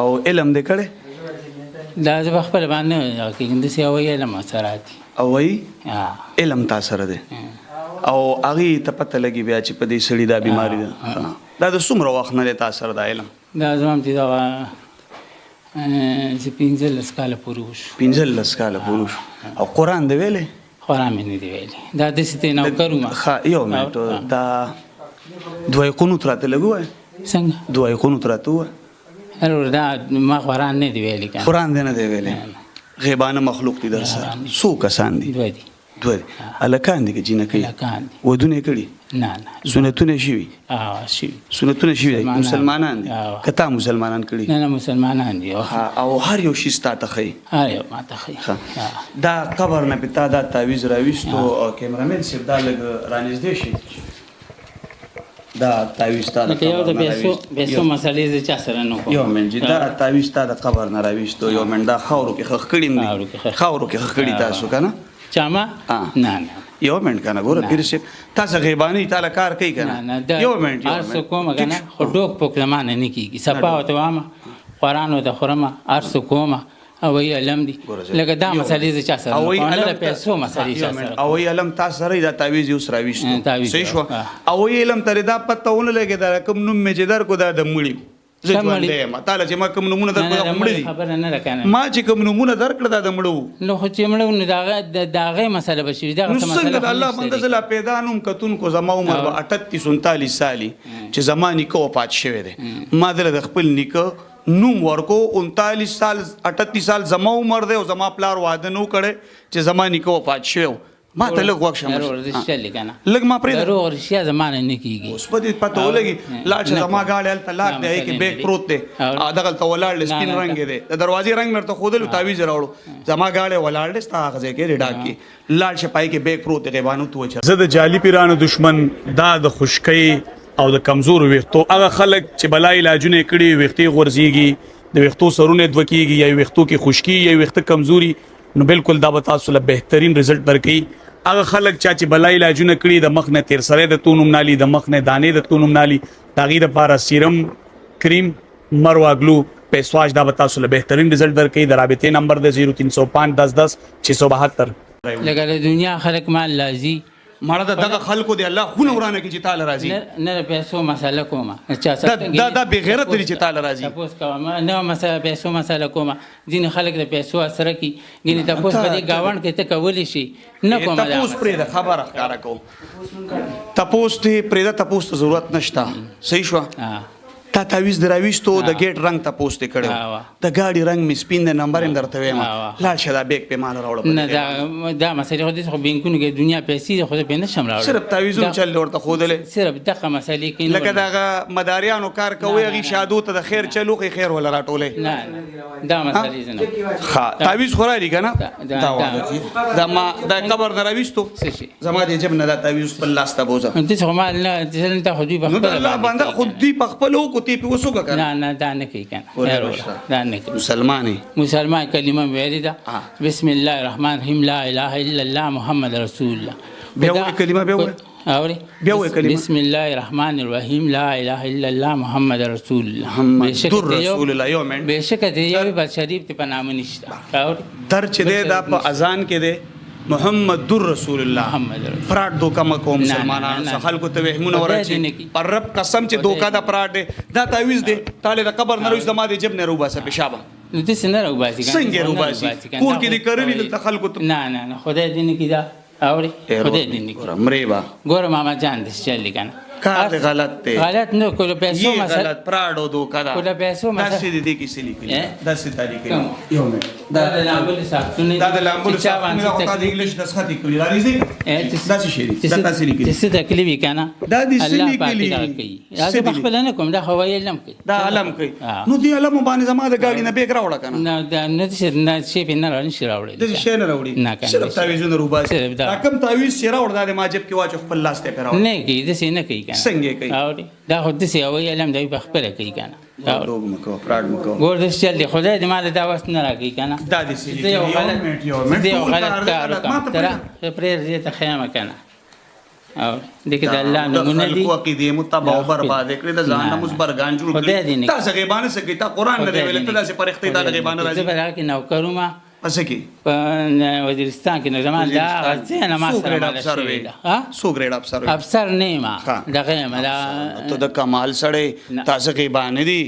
او علم دې کړی دا زه په خپل باندې کې داسې وایي علم سره دي او وایي علم تا سره دی او هغې ته پته لګي بیا چې په دې سړي دا بیماري ده دا د څومره وخت نه دی تا سره دا علم دا زما چې دغه چې 15 کاله پورې وشو 15 کاله پورې وشو او قرآن دی ویلی قرآن مې نه دی ویلی دا داسې ته نوکر وم یو منټ دا دوه قنوت راته لږ ووایه څنګه دوه قنوت راته ووایه دا ما قرآن نه دی ویلی که قرآن دی نه دی ویلی غیبانه مخلوق دي در سره څو کسان دي دوه دي هلکان دي که جینکۍ ودونه یې کړي نه نه سنتونه یې شوي شوي سنتونه شوي دي مسلمانان دي که تا مسلمانان کړي نه نه مسلمانان دي او هر یو شي ستا ته ښیي هر یو ما ته ښیي دا قبر نه پې تا دا تعویض راویستو او کیمرامین صاحب دا لږ رانږدې شي دا تعویض تا د یو د پیسو مسلې زه چا سره نه کوم یو منټ جي دا تعویض تا د قبر نه راویستو یو منټ دا خاورو کې ښخ کړي دي خاورو کې ښخ کړي تاسو که نه چا ما نه نه یو منټ که نه ګوره پیر صاحب تاسو غیباني تاله کار کوي که نه یو منټ هر څه کومه که نه خو ډوک پوک زمانه نه کېږي صفا ورته وامه قرآن ورته خورمه هر څه کومه او وایي علم دي لکه دا مسلې زه چا سره نه کوم نه د پیسو مسلې چا سره او وایي علم تا سره دا تعویض یې اوس راویستو صحیح شوه او وایي علم ته دا پته ونه لګېده کوم نوم مې چې درکړو دا د مړي زه ژوندی یم تاله چې ما کوم نومونه درکړو دا مړه دي ما چې کوم نومونه درکړه دا د مړه وو نو خو چې مړه وو نو د هغې مسله به شي نو څنګه د الله بنده زه لا پیدا نوم کتونکو زما عمر به 38 سالي چې زما نیکه وفات شوی دی ما دله د خپل نیکه نوم ورکو 39 سال 38 سال زما عمر دی او زما پلار واده نو کړی چې زما نیکه وفات شوی ما ته لږ وخت شمه لږ ما پرېږده دروغ رښتیا زمانه نه کېږي اوس په دې پته ولګي لاړ شه زما ګاډی هلته لاک دی هغې کې بیګ پروت دی دغلته ولاړ دی سپین رنګ دی د دروازې رنګ مې ورته ښودلو تعویض یې راوړو زما ګاډی ولاړ دی ستا هغه ځای کې دی ډاک کې لاړ شه پای کې بیګ پروت دی غیبانو تو وچه زه د جعلي پیرانو دشمن دا د خشکۍ او د کمزورو ویښتو هغه خلک چې بلا علاجونه یې کړي ویښتې غورځېږي د ویښتو سرونه دوه کېږي یا ویښتو کې خشکي یا ویښته کمزوري نو بالکل دا به تاسو له بهترین رزلټ درکوي هغه خلک چې بلا علاجونه کړي د مخ نه تیر سری د تو نوم نالي د مخ نه دانې د تو نوم نالي د هغې دپاره سیرم کریم مروا ګلو فیس واش دا به تاسو له بهترین رزلټ درکوي د رابطې نمبر د 0305 10 10 672 لکه د دنیا خلک مال لازي مړه دغه خلکو دی الله خونه ورانه کې چې تعالی راضي نه د پیسو مسله کومه دا بې غیرت دی چې تعالی راضي تپوس کوم نه مسله پیسو مسله کومه ځینې خلک د پیسو اثر کوي ګینې تپوس په دې گاوند کې ته کولی شي نه کومه تپوس پرېږده خبره ښکاره کوم تپوس ته پرېږده تپوس ته ضرورت نشته صحیح شوه تا تعویض د راویستو د ګیټ رنګ تپوس ته کړی د ګاډي رنګ مې سپین دی نمبر یې درته وایم لاړ شه دا بیګ پې ماله راوړه نه دا مسلې خو داسې خو بینکونو کې دنیا پیسې دي خو زه پې نشم راوړی صرف تعویضونه چل دی ورته ښودلی صرف دغه مسلې کې لکه د هغه مداریانو کار کوئ هغې شادو ته د خیر چل وښئ خیر وله راټولی نه دا مسلې زه نه تعویض خو رالي که نه دا قبر نه راویستو زما د جب نه دا تعویض خپل لاس ته بوځه داسې خو ما دلته خو دوی په نو د الله بنده خو دوی په خپله وکړو تی پې وسوکه که نه دا نه کوي که نه دا نه کوي مسلمان مسلمان کلمه مې ویلې ده بسم الله الرحمن الرحیم لا اله الا الله محمد رسول الله بیا وایي کلمه بیا وایي اوري بسم الله الرحمن الرحیم لا اله الا الله محمد رسول الله محمد رسول الله یو منټ بېشکه د یو بل شریف ته په نامه نشته اوري در چې دی دا په اذان کې دی محمد رسول الله فراډ دوکه مکو مسلمانانو خلکو ته وهمونه ورچي پر رب قسم چې دوکه دا فراډ دی دا تعویض دی تاله د قبر نه روز د ما د جب نه روباسه پیشابه نو دې نه روباسي څنګه روباسي کور کې دې کرلی د خلکو ته نه خدای دې نه کیدا اوري خدای دې نه کیدا مریبا ګور ماما جان دې چلی کنه کار غلط دی غلط نه کوله پیسو مسله غلط فراډ او دوکه دا کوله پیسو مسله داسې دې کې سلی کړي داسې تاریخ یو منټ دا د لامبل ساختونه دا د لامبل ساختونه دا د انګلیش د سختی کړی راځي داسې شي دا تاسو لیکلي چې څه تکلیف کنه دا دې سلی کړي دا خپل نه کوم دا هوایي علم کوي دا علم کوي نو دی علم باندې زما د ګاډي نه بیگ راوړه کنه نه دا نه شي په نه راځي راوړي د شي نه راوړي صرف تعویذونه روباسي کوم تعویذ چې راوړ دا د ماجب کې واچو خپل لاس ته راوړ نه کی د سینه کوي کنه څنګه کوي دا خو د سي هوایي علم دی په خپل کوي کنه دوګ مکو فراډ مکو ګور دې چل دی خدای دې مال دا وست نه راګي کنه دا دې سي یو منټ دې غلط کار کوم تر پرې دې ته خیمه کنه او دغه د الله نمونه دي خلکو عقیدې متبع او برباد کړې د ځان نموز برګان جوړ خدای دې کړي نه تاسو غیبانه سګی تا قران نه دی ویل ته داسې پرختې دا غیبانه زه راځي به دا کې نوکرما پس کې په وزیرستان کې نو زمان دا غځه نه ما سره مال افسر وي شي ها سو ګریډ افسر وي افسر نه ما ها. دغه ملا ته د کمال سړی تاسو غیبانه دي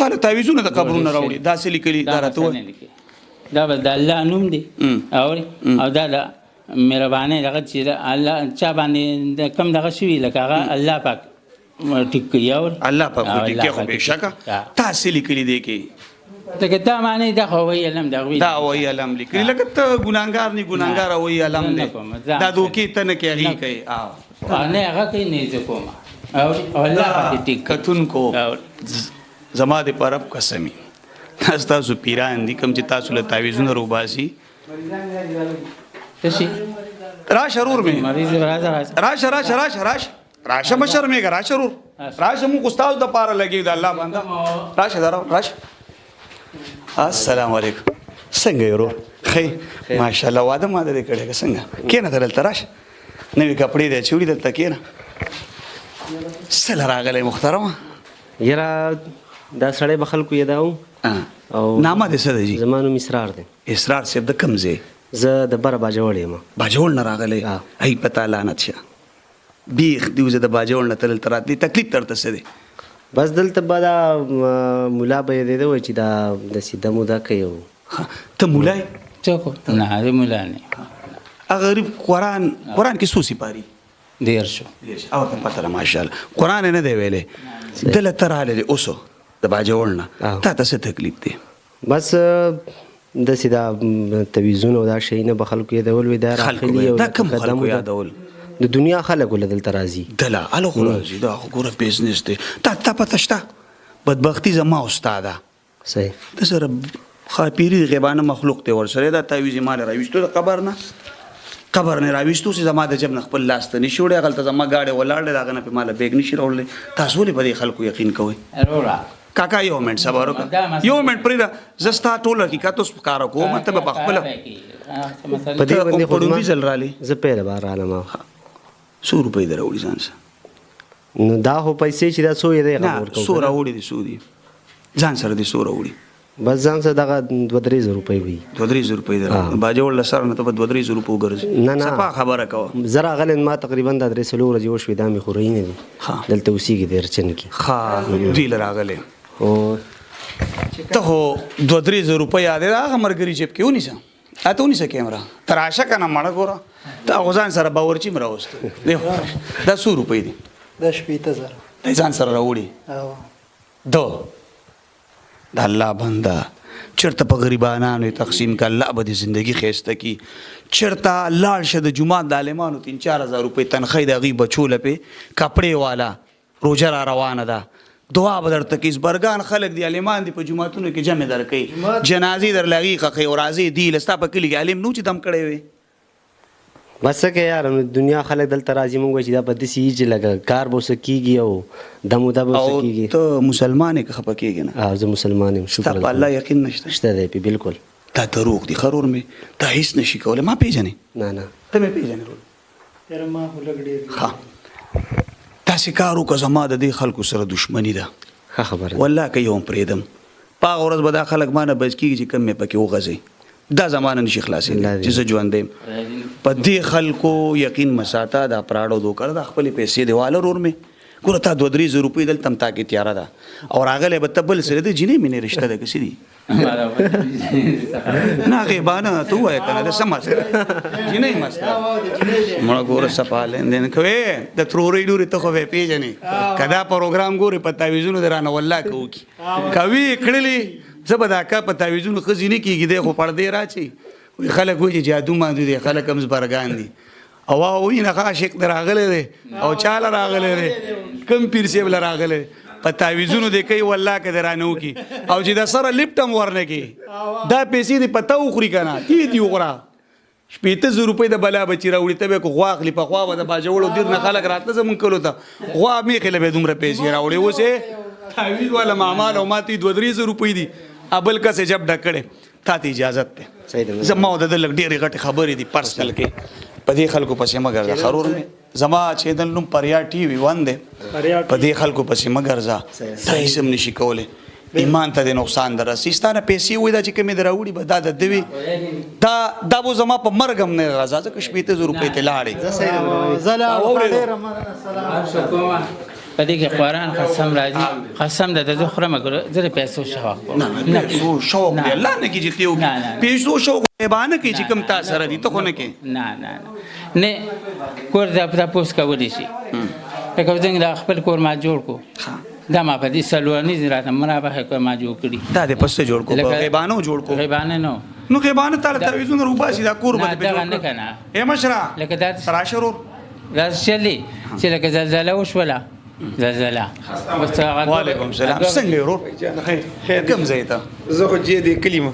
تعالی تعویذونه د قبرونو راوړي داسې لیکلي دا راته دا به د الله نوم دی او دا د مهرباني دغه چې الله چا باندې د کم دغه شوي لکه هغه الله پاک ټیک کوي او الله په دې کې خو به شکه تاسو لیکلي دی کې دغه دا معنی دا خو وی علم دا وی دا وی علم لیکلي لکه ته ګناګار نه ګناګار وی علم دی دا دوکي ته نه کوي کوي او نه هغه کوي نه ځکوما او الله پاک ټیک کتون کو زما د پرب قسمی تاسو پیران دي کوم چې تاسو له تعویذونو روباسي تشي را شرور می مریض راځه راشه بشر میګه را شرور راشه مو استاد د پاره لګي د الله باندې راشه درو راشه السلام علیکم څنګه یو خې ماشاءالله واده ما دې کړه څنګه کینه دلته راشه نوې کپڑے دې چوڑی دلته کینه سره راغله محترمه یرا دا سړی بخل کو یداو او نامه دې څه دی زمانو مسرار دی اسرار صاحب د کمزه زه د بر باجوړ یم باجوړ نه راغله ای پتا لعنت شه بیخ دیوزه د باجوړ نه تل ترات دي تکلیف ترته څه دی بس دلته بعد مولا به دې وای چې دا د سیده مودا کوي ته مولای چوکو نه دې مولا نه غریب قران کې سوسی پاری دیر شو او ته پته ماشاءالله قران نه دی ویلې دل تراله اوسو د باجوړ نه تا څه تکلیف دی بس د سیدا تویزونه دا شي نه بخل کو یدول وی دا راخلی دا کوم خلکو یادول د دنیا خلک ولدل ترازی دلا الو خرازی دا ګوره بزنس دی تا پته شته بدبختی زما استاده صحیح د سره خاپيري غیبانه مخلوق دی ور سره دا تعویذ مال راويستو د قبر نه راويستو چې زما د جب نه خپل لاس ته نشوړې غلطه زما گاډي ولاړ دغه نه په مال بیگ نشي راولې تاسو ولې په دې خلکو یقین کوئ ارورا کاکا یو منټ صبر وکړه یو منټ پرې زستا ټول حقیقت اوس کار کوم ته په خپل په دې باندې خو دې ځل رالي زه پیره بار رالم 100 روپۍ دروړي ځان سره نو دا هو پیسې چې دا سو یې نه 100 راوړي دي 100 دي ځان سره دي 100 راوړي بس ځان سره دغه 2-3 روپۍ وي 2-3 روپۍ درو باجوړ لسر نه ته 2-3 روپۍ ګرځي نه صفه خبره کوه زرا غلن ما تقریبا د 3 ورځې وشوي دا می خوري نه دي دلته اوسېږي د رچن کې ها دی لراغله او ته هو 2-3 روپۍ یاد راغ مرګري جيب کې ونیسه اته ونیسه کیمرا تراشه کنه مړه ګوره تا غزان سره باورچی مراوست دی دا 100 روپۍ دي دا 15000 دا ځان سره راوړي دو د الله بنده چرته په غریبانو تقسیم ک الله به د ژوندۍ خېسته کی چرته لاړ شه د جمعه د عالمانو 3-4000 روپۍ تنخواه د غي بچو لپاره کپڑے والا روزه را روانه ده دعا بدر تکیز برګان خلق دی عالمان دی په جمعهتونو کې جمع درکې جنازي در لغي خخي او راضي دی لستا په کلی عالم نو چې دم کړي وي بس که یار دنیا خلک دلته راځي مونږ چې دا په دې سیج لګه کار بوس کیږي او دمو دا بوس کیږي ته مسلمان کې خپکیږي نه زه مسلمان یم شکر الله یقین نشته شته دی بالکل دا دروغ دی خرور می دا هیڅ نشي کوله ما پیژنې نه نه ته مې پیژنې یاره ما خو لګ ډېر ها تاسو کارو که زما د دې خلکو سره دښمنی ده ښه خبره والله که یوم پریدم پاغه ورځ به دا خلک مانه بچ کیږي چې کم مې پکې وغځي دا زمانه نشي خلاصې چې زه ژوند دیم په دې خلکو یقین مساته دا پراړو دوکړه د خپل پیسې دیواله رور مې ګوره تا 2-3 روپۍ دلته تا کې تیاره ده او راغلی به ته بل سره د جینۍ مینې رشته ده کسي دي نه غیبانه ته ووایه که نه د څه مسله جینۍ مسله مړه ګوره صفا لیندین کوې د ترورۍ لورې ته خو به یې پېژنې که دا پروګرام ګورې په تعویذونو د رانه والله که وکړي کوي کړلي زه به دا کا په تعویذونو ښځې نه کېږي دی خو پردې راچي وایي خلک وایي چې جادو مادو دی خلک هم زبرګان دي او وایي نه عاشق دی راغلی دی او چاله راغلی دی کم پیر صاحب له راغلی په تعویذونو دی کوي والله که دی رانه وکړي او چې د سره لفټ هم ورنه کړي دا پیسې دې پته وخوري که نه تی دي وخوره 1500 روپۍ د بلا بچي راوړي ته به که غوا اخلي په خوا به د باجوړو ډېر نه خلک راتله زمونږ کلو ته غوا مېخې له به دومره پیسې راوړي اوس یې تعویذ والا معمال او ما ته 2-3 روپۍ دي ابل کسې جب ډکړې تا ته اجازت ده زما د لږ ډېرې غټې خبرې دي پرسنل کې په دې خلکو پسې مه ګرځه خرور مې زما چې د نوم پریا ټي وي ون دی په دې خلکو پسې مګر ځه صحیح سم نشي کولی ایمان ته د نقصان در رسي ستانه پیسې وای دا چې کومې در راوړي به دا د دوی دا به زما په مرګ هم نه راځه ځکه 1500 روپۍ ته لاړې په دې کې قرآن قسم راځي قسم د زه خورم زه د پیسو شوق کوم نه پیسو شوق دی الله نه کیږي تیو پیسو شوق باندې کې چې کوم تاسو سره دي ته خو نه کې نه کور د پوس کولی شي لکه څنګه د خپل کور ما جوړ کو دا ما په دې سلواني زراته مرابه کور ما جوړ کړی دا د پسته جوړ کو غیبانو جوړ کو غیبانه نو غیبانه تعالی تعویذونه روباسي دا کور باندې دا نه کنه اے مشرا لکه دا سراشرور راشلی چې لکه زلزلہ وشوله زلزلہ وعلیکم السلام څنګه ورور خیر کوم ځای ته زه خو جې دې کلیمه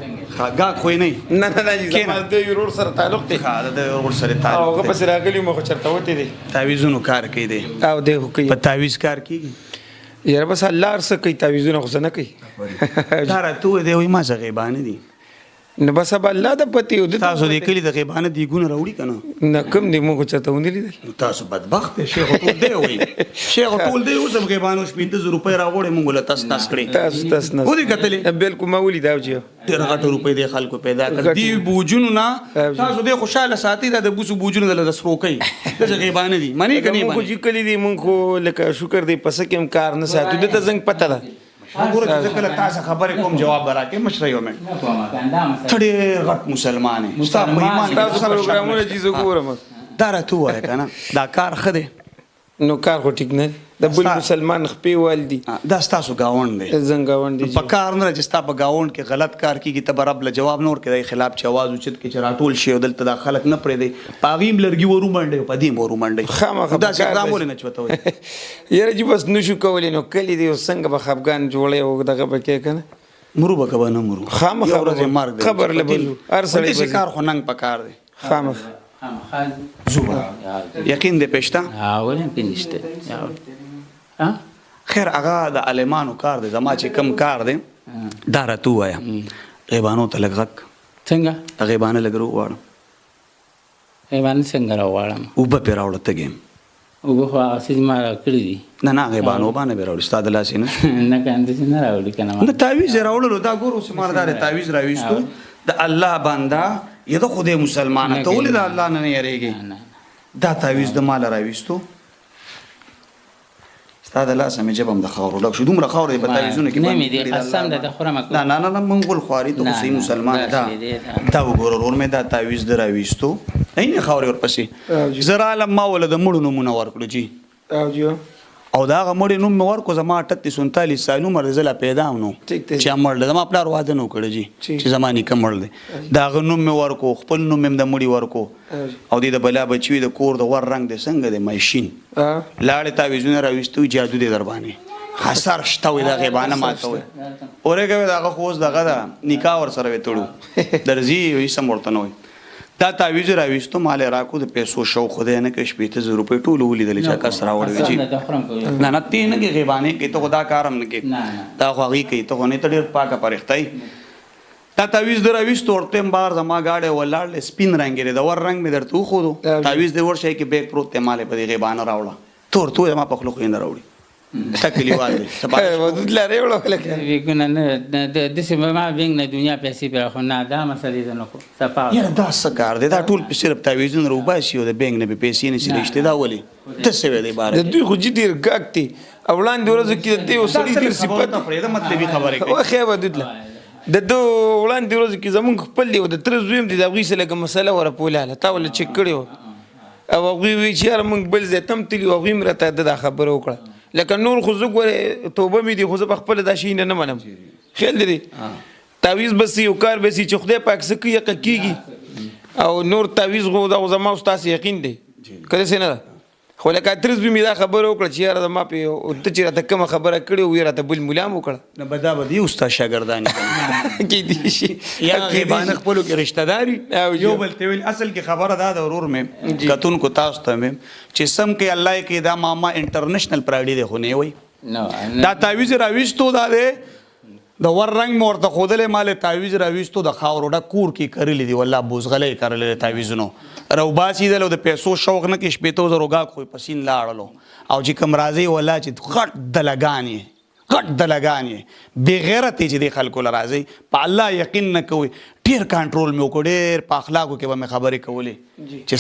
غا خو نه نه زما د ورور سره تعلق دی د ورور سره تعلق هغه پس راغلی مخ چرته وته دی تعویذونو کار کوي دی او دې خو کوي په تعویذ کار کوي یاره بس الله ارسه کوي تعویذونه خو نه کوي دا راته دی وای ما څنګه غیبانه دي نو بس به الله د پتی او تاسو دې کلی د غیبانه دی ګونه راوړي کنه نه کوم دی مخ چرته ونی لیدل تاسو بدبخت شیخ ټول دی وای شیخ ټول دی اوس هم غیبانه 1500 روپۍ راوړې مونږ له تاسو کړې تاسو نه ودی کتلې بالکل ما ولید او چې 13 روپۍ د خلکو پیدا کړ دی بوجونو نه تاسو دې خوشاله ساتي دا د بوسو بوجونو د سروکې د غیبانه دي معنی کني مونږ چې کلی دی مونږ لکه شکر دی پس کوم کار نه ساتو د ته زنګ پته ده وګوره چې کله تاسو خبرې کوم جواب راکې مشره یو مې ټډې غټ مسلمان مستعف ایمان تاسو پروګرامونه چې زه ګورم دا راته وای کنه دا کار خده نو کار خو ټیک نه د بل مسلمان خپې والدي دا تاسو گاوند دی زنګاوند دي په کار نه چې تاسو په گاوند کې غلط کار کیږي ته رب له جواب نور کې د خلاف چې आवाज اوچت کې چراټول شي دلته د خلک نه پرې دی پاغیم لرګي ورو منډي په دې ورو منډي خامخا دا څنګه مول نه چوته وي یاره چې بس نشو کولای نو کلی دی څنګه به خفغان جوړي او دغه پکې کنه مرو بکبه نه مرو خامخا خبر له بلو ارسل دې کار خو ننګ پکار دی خامخا زوبا یقین دې پېشتا ولې پینشته ها خیر هغه د عالمانو کار دی زما چې کم کار دی دا راته وایا غیبانو ته لګک څنګه غیبانه لګرو واړم غیبانه څنګه راوړم او به پیراوړ ته ګم او خو هغه سې ما کړی دي نه غیبانو باندې پیراوړ استاد الله سینه نه کنده چې نه راوړي کنه نه تعویز راوړلو دا ګورو سماردار تعویز راويستو د الله بندا یده خدای مسلمان ته ولې د الله نه یریږي دا تعویز د مال راويستو استاد الله سمې جبم د خاور لکه شو دومره خاور په تعویزونه کې نه مې دي قسم ده خورم نه منغول خواري ته صحیح مسلمان دا وګورو ور مې دا تعویز دراويستو عین خاور ور پسې زرا علم ما ولد مړو نمونه ورکړو جی او دا غمړې نوم مې ورکو زما 38 39 سالو مر زلا پیدا ونو چې امر زما خپل واده نو کړی جی چې زماني کمړل دا غنوم مې ورکو خپل نوم مې د مړی ورکو او د بلا بچوي د کور د ور رنگ د څنګه د ماشين لاړې تعویذونه راويستو جادو دې در باندې حسر شتوي دا غیبانه ماتوي اورګه دا خوځ دغه دا نکاح ور سره وټړو درځي وي سمورته نوې دا تعویذ راويستو مال راکو د پیسو شو خدای نه کې 1500 روپۍ ټول ولیدل چې کا سره وړي جی نه تین کې غیبانه کې ته خدا کارم نه کې دا خوغي کې ته نه تډیر پاکه پرختای تا تعویذ دراويستو ورته بار زما گاډه ولاړ سپین رنگ لري د ور رنگ مې درته خو دو تعویذ د ور شي کې بیگ پروت ته مال په غیبانه راوړه تور تو ما په خلکو نه راوړي تکلی والي ودود لري ولکه ویګونه نه د سیمه ما بینګ نه دنیا پیسې پر خو نه دا مسلې ده نو صفا یا دا سکار دی دا ټول په صرف تعویذونه روباسي او د بینګ نه پیسې نه شي دا ولي تاسو وې دی بار د دوی خو جدي ګاکتي اولان د ورځو کې د یو سړي د صفات دا مطلبي خبره کوي او خیبه ددله د دو اولان د ورځو کې زمونږ خپل دی د تر زویم دی دا غوښه لکه مسله ور پولاله تا ول چک کړو او غوي چې هر مونږ بل زه تم تلی او غیم راته د خبره وکړه لکه نور خو زه ګوره توبه مې دي خو زه په خپل دا شي نه منم خیال دی تعویذ بس یو کار به سي چې خدای پاک سکه کیږي او نور تعویذ غو دا زما استاد یقین دی کله څنګه خو لکه ترز به مې دا خبره وکړه چې یاره ما په ته چې راته کوم خبره کړې وې راته بل ملام وکړه نه بدا بدی استاد شاګردان کې دي شي یا غیبانه خپل کې رشتہ داری یو بل ته ویل اصل کې خبره دا د ورور مې کتون کو تاسو ته مې چې سم کې الله کې دا ماما انټرنیشنل پرایډي ده خو نه وي دا تعویذ راويستو دا ده د ور رنگ مې ورته ښودلی مال تعویز راویستو د خاورو ډک کور کې کرلی دي والله بوزغلی کرلی تعویزونو راوباسېدل او د پیسو شوق نه کې شپېتو زرو ګاک خو یې په سین لاړلو او چې کوم راځي والله چې غټ دلګان یې غټ دلګان یې بېغیرت یې چې دې خلکو له راځئ په الله یقین نه کوئ ډېر کنټرول مې وکړو ډېر په اخلاقو کې به مې خبرې کولې چې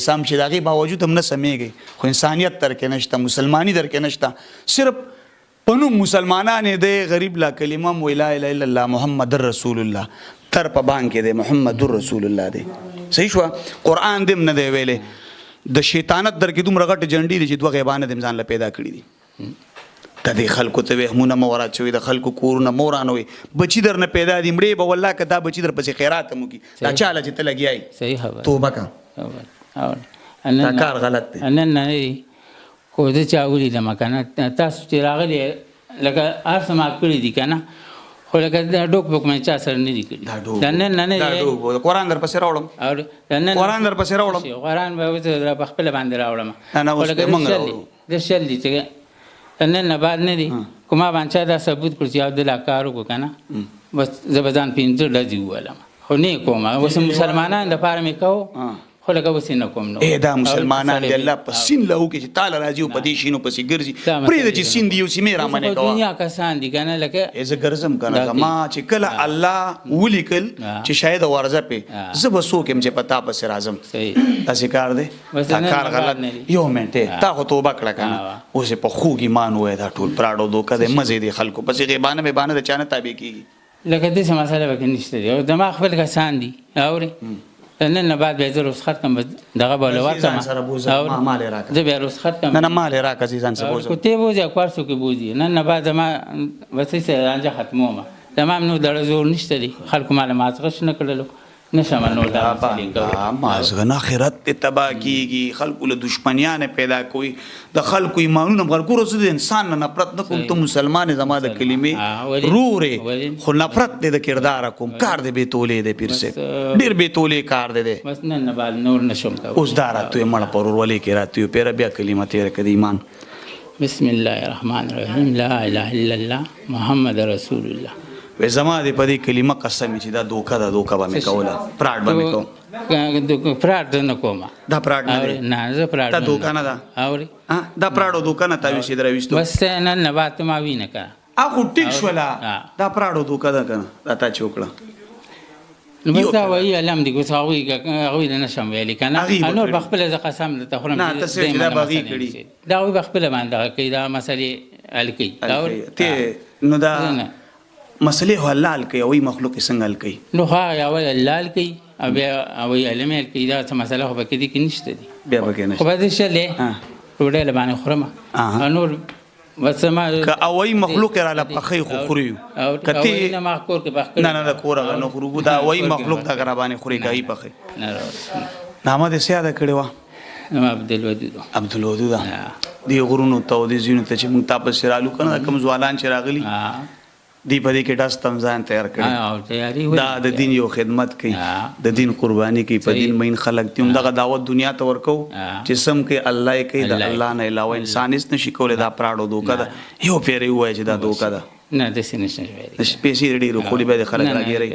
سم شي د هغې باوجود هم نه سمېږئ خو انسانیت در کې نشته مسلماني در کې نشته صرف په نوم مسلمانان یې دی غریب لا کلمه م لا اله الا الله محمد رسول الله تر په بانک کې دی محمد رسول الله دی صحیح شوه قرآن دې هم نه دی ویلی د شیطانت در کې دومره غټې جنډې دي چې دوه غیبانه دې ځان له پیدا کړي دي د دې خلکو ته وهمونه مه ورچوئ د خلکو کورونه مه ورانوئ بچي در نه پیدا دي مړې به والله که دا بچي در پسې خیرات هم وکړي دا چاله چې ته لګیا صحیح خبر توبه که دا کار غلط دی نن نه خو زه چا ولیدم که نه تاسو چې راغلي لکه هر څه مات کړي دي که نه خو لکه دا ډوک بوک مې چا سره نه دي کړي دا نن نه دا ډوک قرآن در پسې راوړم قرآن در پسې راوړم قرآن به اوس په خپله باندې راوړم نه اوس موږ راوړو د شل دي چې نن نه بعد نه دي که ما باندې چا دا ثبوت کړو چې یو د لا کار وکړو که نه بس زه به ځان پنځه ډزې وولم خو نه یې کوم اوس مسلمانانو دپاره مې کوو خو لکه اوس یې نه کوم نو دا مسلمانان دی الله په سین له وکړي چې تاله راځي او په دې شینو پسې ګرځي پرېږده چې سین دي یو سیمې رامنې کوه دنیا کسان دي که نه لکه زه ګرځم که نه زما چې کله الله ولیکل چې شاید ورځه پې زه به څوک یم چې په تا پسې راځم داسې کار دی دا کار غلط یو منټ تا خو توبه کړه که نه اوس یې په خوږ ایمان ووایه دا ټول پراډو دوکه دی مزې دی خلکو پسې غیبانه مېبانه د چا نه تابع کېږي لکه داسې مسله پکې نشته دی او زما خپل کسان دي اورې نن نه بعد بیا زه رخصت کړم دغه به له ورکړم زه بیا رخصت کړم نه نه مال یې راکړه چې ځان سره بوځم کو تی بوځي او کار څوک بوځي نن نه بعد زما بس یې رانجه ختمومه زما هم نو دړه زور نشته دی خلکو مال مازغش نه کړلو نشم نور دا مازغه نه آخرت ته تباه کیږي خلکو له دشمنیان پیدا کوي د خلکو ایمانونه غرګورو زه د انسان نه نفرت نه کوم ته مسلمان زما د کلمې رورې خو نفرت دې د کردار کوم کار دې به تولې دې پیر سے ډیر به تولې کار دې بس نن نه بعد نور نشم کا اوس دا راته مړ پرور ولې کې راته پیر بیا کلمه تیر کړي ایمان بسم الله الرحمن الرحیم لا اله الا الله محمد رسول الله وې زما دې په دې کلمه قسم چې دا دوکه به مې کوله پراډ به مې کوم پراډ نه کوم دا پراډ نه نه زه پراډ دا دوکه نه ده اورې دا پراډو دوکه نه تاویسې درويستو بس نن نه بعد ما وینه کا اخو ټیک شولا دا پراډو دوکه ده کنه دا تا چوکړه نو بس دا وایي علم دی کوڅه هغوی نه نشم ویلی که نه نور به خپله زه قسم درته خورم نه ته چې دا بغي کړي دا هغوی به خپله باندې کوي دا مسلې حل کوي ته نو دا مسلې هو الله حل کوي او مخلوق یې څنګه حل کوي نو هغه اول الله حل کوي او بیا هغوی علم حل کوي دا څه مسله خو پکې دي کې نشته دي بیا پکې نشته خو به زه شلې ډوډۍ له باندې خورم نور بس ما که اوای مخلوق را ل پخې خو خوري کته نه ما کور کې پخ نه نه کور نه خورو دا وای مخلوق دا غربانه خوري کوي پخې نه نامه دې سیاده کړي وا عبد الودود دی غرونو ته د زینو ته چې مونږ تاسو رالو کنه کوم ځوالان چې راغلي دی په دې کې ډاس تمزان تیار کړي دا د دین یو خدمت کوي د دین قرباني کوي په دین مین خلق تیم دغه دعوت دنیا ته ورکو چې سم کې الله یې کوي د الله نه علاوه انسان هیڅ نشي کولای دا پراډو دوکه ده یو پیری وای چې دا دوکه ده نه د سینې نشي پیسې ډېر خو دې به خلک راګیري